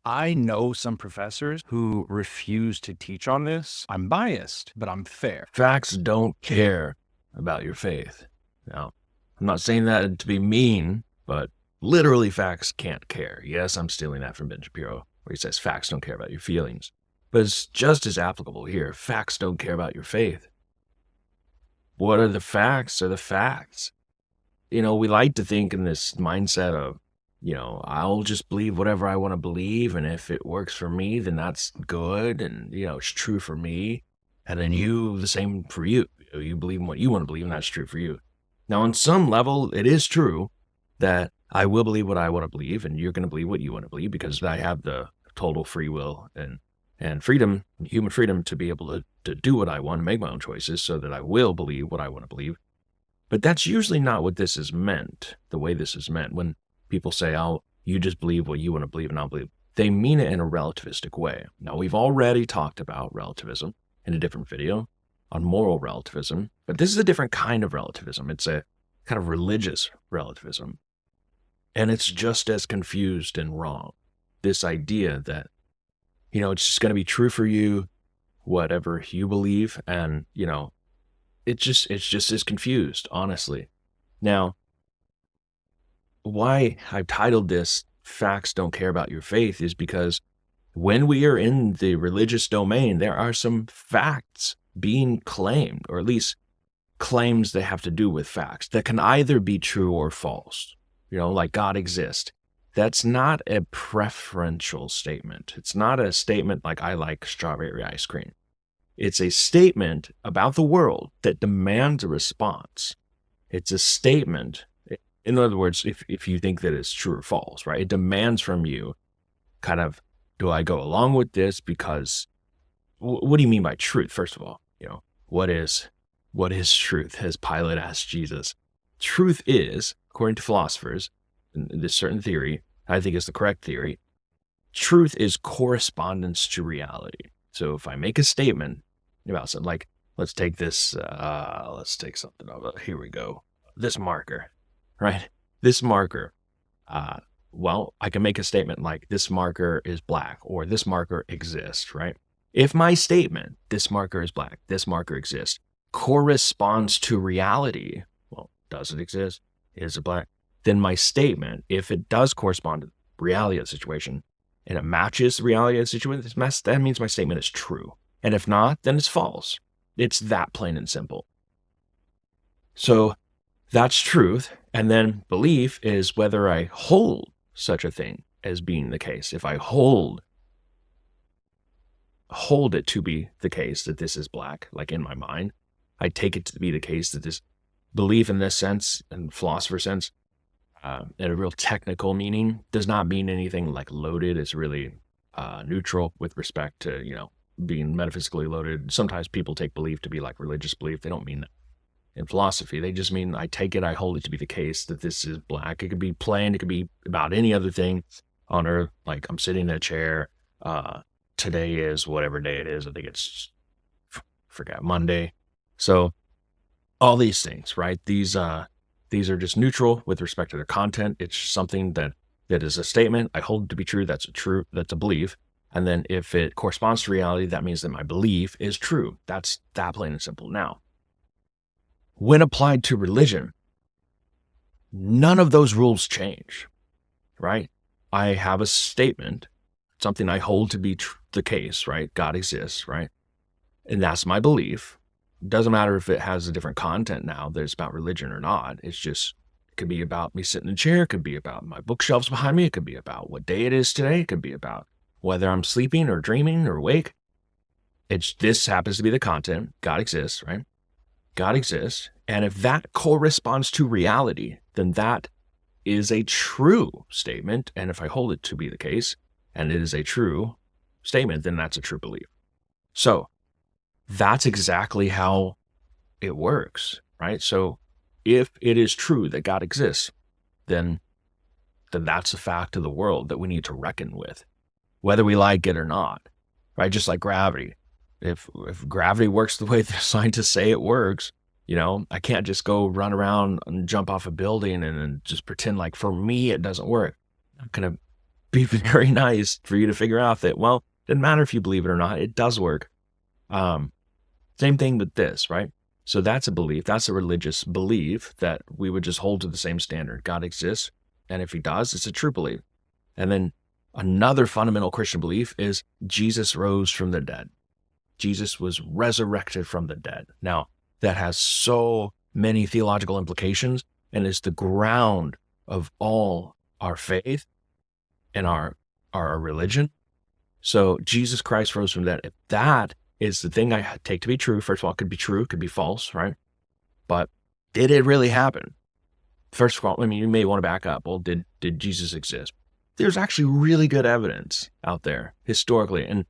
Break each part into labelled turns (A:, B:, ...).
A: I know some professors who refuse to teach on this. I'm biased, but I'm fair.
B: Facts don't care about your faith. Now, I'm not saying that to be mean, but literally facts can't care. Yes, I'm stealing that from Ben Shapiro, where he says facts don't care about your feelings. But it's just as applicable here. Facts don't care about your faith. What are the facts? Are the facts. We like to think in this mindset of, I'll just believe whatever I want to believe, and if it works for me, then that's good, and, it's true for me, and then the same for you. You believe in what you want to believe, and that's true for you. Now, on some level, it is true that I will believe what I want to believe, and you're going to believe what you want to believe, because I have the total free will and freedom, human freedom, to be able to do what I want, and make my own choices, so that I will believe what I want to believe. But that's usually not what this is meant, the way this is meant. When people say, oh, you just believe what you want to believe and I'll believe, they mean it in a relativistic way. Now, we've already talked about relativism in a different video on moral relativism, but this is a different kind of relativism. It's a kind of religious relativism. And it's just as confused and wrong. This idea that, it's just going to be true for you, whatever you believe, and, it's just as confused, honestly. Now, why I've titled this Facts Don't Care About Your Faith is because when we are in the religious domain, there are some facts being claimed, or at least claims that have to do with facts that can either be true or false. Like God exists. That's not a preferential statement. It's not a statement like I like strawberry ice cream. It's a statement about the world that demands a response. It's a statement, in other words, if you think that it's true or false, right? It demands from you kind of, do I go along with this because, what do you mean by truth? First of all, what is truth? As Pilate asked Jesus. Truth is, according to philosophers, in this certain theory, I think is the correct theory, truth is correspondence to reality. So if I make a statement about something, like, let's take something over. Here we go. This marker, right? This marker. Well, I can make a statement like, this marker is black, or this marker exists, right? If my statement, this marker is black, this marker exists, corresponds to reality, well, does it exist? Is it black? Then my statement, if it does correspond to the reality of the situation, and it matches the reality of the situation, that means my statement is true. And if not, then it's false. It's that plain and simple. So that's truth. And then belief is whether I hold such a thing as being the case. If I hold it to be the case that this is black, like in my mind, I take it to be the case that this belief in this sense, in philosopher sense, in a real technical meaning, does not mean anything like loaded. It's really neutral with respect to, being metaphysically loaded. Sometimes people take belief to be like religious belief. They don't mean that in philosophy. They just mean, I take it, I hold it to be the case that this is black. It could be plain. It could be about any other thing on earth. Like, I'm sitting in a chair. Today is whatever day it is. I think it's, forgot, Monday. So all these things, right? These are just neutral with respect to their content. It's something that is a statement. I hold it to be true. That's a belief. And then if it corresponds to reality, that means that my belief is true. That's that plain and simple. Now, when applied to religion, none of those rules change, right? I have a statement, something I hold to be the case, right? God exists, right? And that's my belief. It doesn't matter if it has a different content now that it's about religion or not. It could be about me sitting in a chair. It could be about my bookshelves behind me. It could be about what day it is today. It could be about whether I'm sleeping or dreaming or awake. This happens to be the content. God exists, right? God exists. And if that corresponds to reality, then that is a true statement. And if I hold it to be the case, and it is a true statement, then that's a true belief. So that's exactly how it works, right? So if it is true that God exists, then that's a fact of the world that we need to reckon with, whether we like it or not, right? Just like gravity. If gravity works the way the scientists say it works, I can't just go run around and jump off a building and just pretend like for me it doesn't work. I'm not going to be very nice for you to figure out that, well, it doesn't matter if you believe it or not, it does work. Same thing with this, right? So that's a belief, that's a religious belief that we would just hold to the same standard. God exists, and if he does, it's a true belief. And then another fundamental Christian belief is Jesus rose from the dead. Jesus was resurrected from the dead. Now, that has so many theological implications and is the ground of all our faith and our religion. So Jesus Christ rose from the dead. If that is the thing I take to be true, first of all, it could be true, it could be false, right? But did it really happen? First of all, I mean, you may want to back up. Well, did Jesus exist? There's actually really good evidence out there historically. And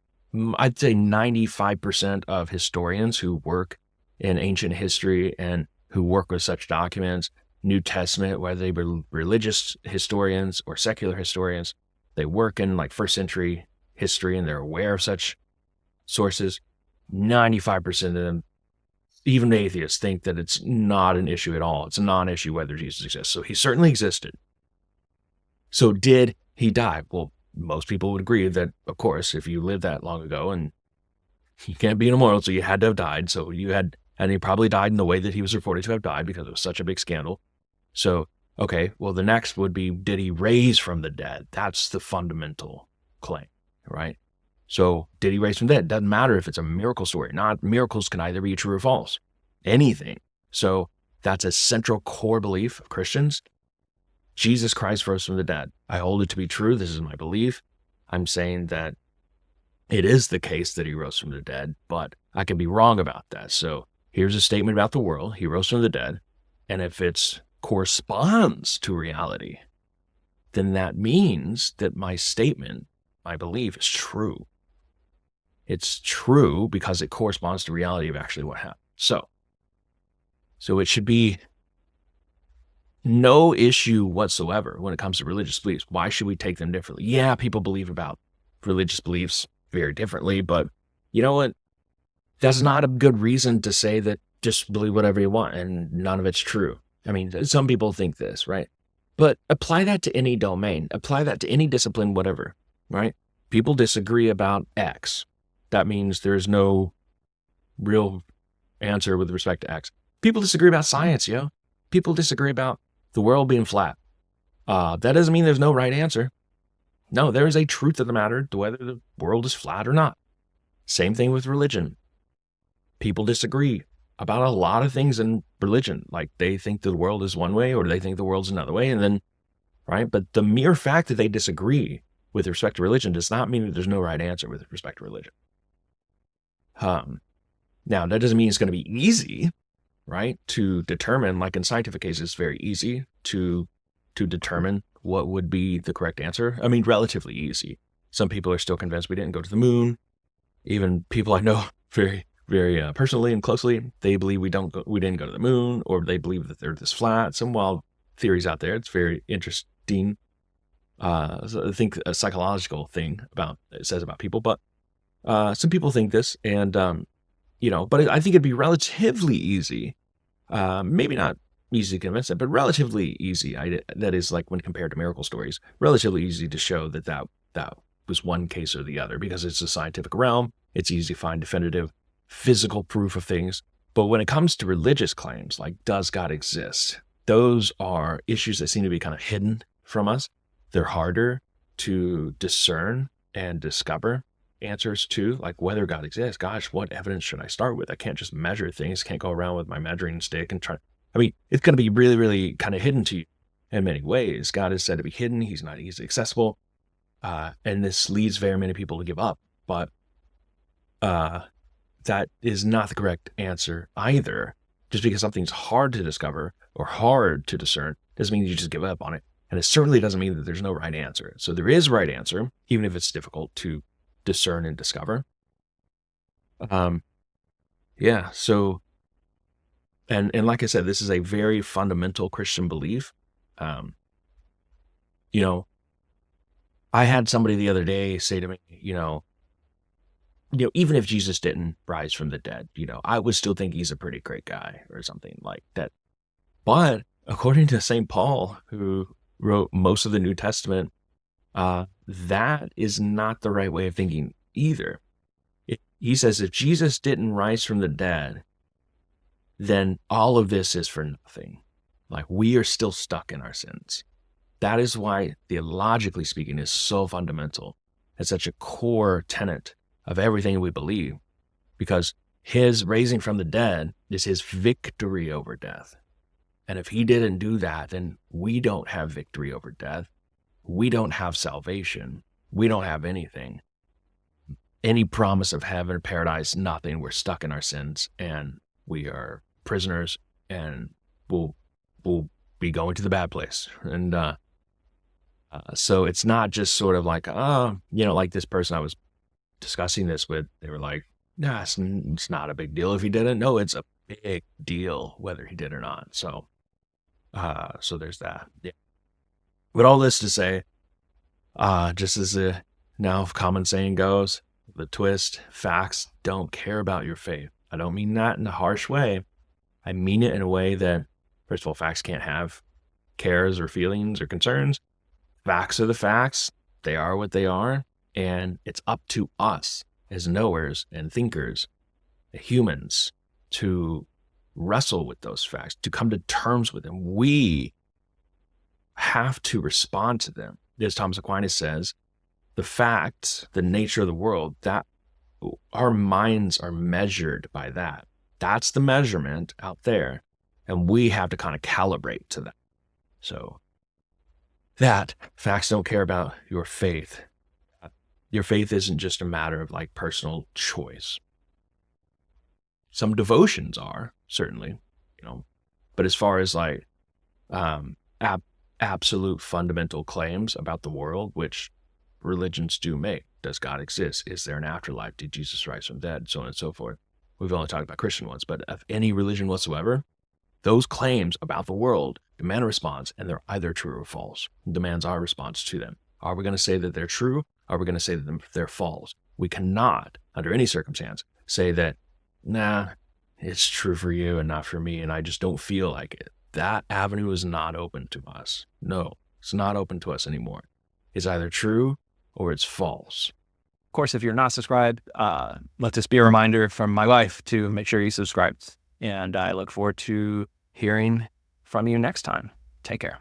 B: I'd say 95% of historians who work in ancient history and who work with such documents, New Testament, whether they were religious historians or secular historians, they work in like first century history and they're aware of such sources. 95% of them, even atheists, think that it's not an issue at all. It's a non-issue whether Jesus exists. So he certainly existed. So did he die? Well, most people would agree that, of course, if you lived that long ago and you can't be immortal, so you had to have died. So and he probably died in the way that he was reported to have died because it was such a big scandal. So, okay, well, the next would be, did he raise from the dead? That's the fundamental claim, right? So did he raise from the dead? Doesn't matter if it's a miracle story. Not miracles can either be true or false. Anything. So that's a central core belief of Christians. Jesus Christ rose from the dead. I hold it to be true. This is my belief. I'm saying that it is the case that he rose from the dead, but I can be wrong about that. So here's a statement about the world. He rose from the dead. And if it corresponds to reality, then that means that my statement, my belief is true. It's true because it corresponds to reality of actually what happened. So it should be no issue whatsoever when it comes to religious beliefs. Why should we take them differently? Yeah, people believe about religious beliefs very differently, but you know what? That's not a good reason to say that just believe whatever you want and none of it's true. I mean, some people think this, right? But apply that to any domain. Apply that to any discipline, whatever, right? People disagree about X. That means there's no real answer with respect to X. People disagree about science, yo. People disagree about the world being flat. That doesn't mean there's no right answer. No, there is a truth of the matter to whether the world is flat or not. Same thing with religion. People disagree about a lot of things in religion. Like they think the world is one way or they think the world's another way. And then, right? But the mere fact that they disagree with respect to religion does not mean that there's no right answer with respect to religion. Now, that doesn't mean it's going to be easy, right? To determine, like in scientific cases, it's very easy to determine what would be the correct answer. I mean, relatively easy. Some people are still convinced we didn't go to the moon. Even people I know very, very personally and closely, they believe we didn't go to the moon, or they believe that the Earth is flat. Some wild theories out there. It's very interesting. So I think a psychological thing it says about people, but some people think this, and but I think it'd be relatively easy. Maybe not easy to convince them, but relatively easy. That is, like when compared to miracle stories, relatively easy to show that was one case or the other, because it's a scientific realm. It's easy to find definitive physical proof of things. But when it comes to religious claims, like does God exist? Those are issues that seem to be kind of hidden from us. They're harder to discern and discover answers to, like whether God exists. Gosh, what evidence should I start with? I can't just measure things. Can't go around with my measuring stick and try. I mean, it's going to be really, really kind of hidden to you in many ways. God is said to be hidden. He's not easily accessible. And this leads very many people to give up. But that is not the correct answer either. Just because something's hard to discover or hard to discern doesn't mean you just give up on it. And it certainly doesn't mean that there's no right answer. So there is a right answer, even if it's difficult to discern and discover. So, and like I said, this is a very fundamental Christian belief. I had somebody the other day say to me, even if Jesus didn't rise from the dead, I would still think he's a pretty great guy or something like that. But according to St. Paul, who wrote most of the New Testament, that is not the right way of thinking either. He says if Jesus didn't rise from the dead, then all of this is for nothing. Like, we are still stuck in our sins. That is why, theologically speaking, is so fundamental. It's such a core tenet of everything we believe, because his raising from the dead is his victory over death. And if he didn't do that, then we don't have victory over death. We don't have salvation. We don't have anything. Any promise of heaven, paradise, nothing. We're stuck in our sins, and we are prisoners, and we'll be going to the bad place. And so it's not just sort of like, like this person I was discussing this with, they were like, nah, it's not a big deal if he didn't. No, it's a big deal whether he did or not. So there's that. Yeah. But all this to say, just as a now common saying goes, the twist, facts don't care about your faith. I don't mean that in a harsh way. I mean it in a way that, first of all, facts can't have cares or feelings or concerns. Facts are the facts. They are what they are. And it's up to us as knowers and thinkers, humans, to wrestle with those facts, to come to terms with them. We have to respond to them. As Thomas Aquinas says, the facts, the nature of the world, that our minds are measured by that. That's the measurement out there. And we have to kind of calibrate to that. So that facts don't care about your faith. Your faith isn't just a matter of like personal choice. Some devotions are, certainly, but as far as like absolute fundamental claims about the world, which religions do make. Does God exist? Is there an afterlife? Did Jesus rise from the dead? So on and so forth. We've only talked about Christian ones, but of any religion whatsoever, those claims about the world demand a response, and they're either true or false. It demands our response to them. Are we going to say that they're true? Are we going to say that they're false? We cannot, under any circumstance, say that, nah, it's true for you and not for me, and I just don't feel like it. That avenue is not open to us. No, it's not open to us anymore. It's either true or it's false.
A: Of course, if you're not subscribed, let this be a reminder from my wife to make sure you subscribe. And I look forward to hearing from you next time. Take care.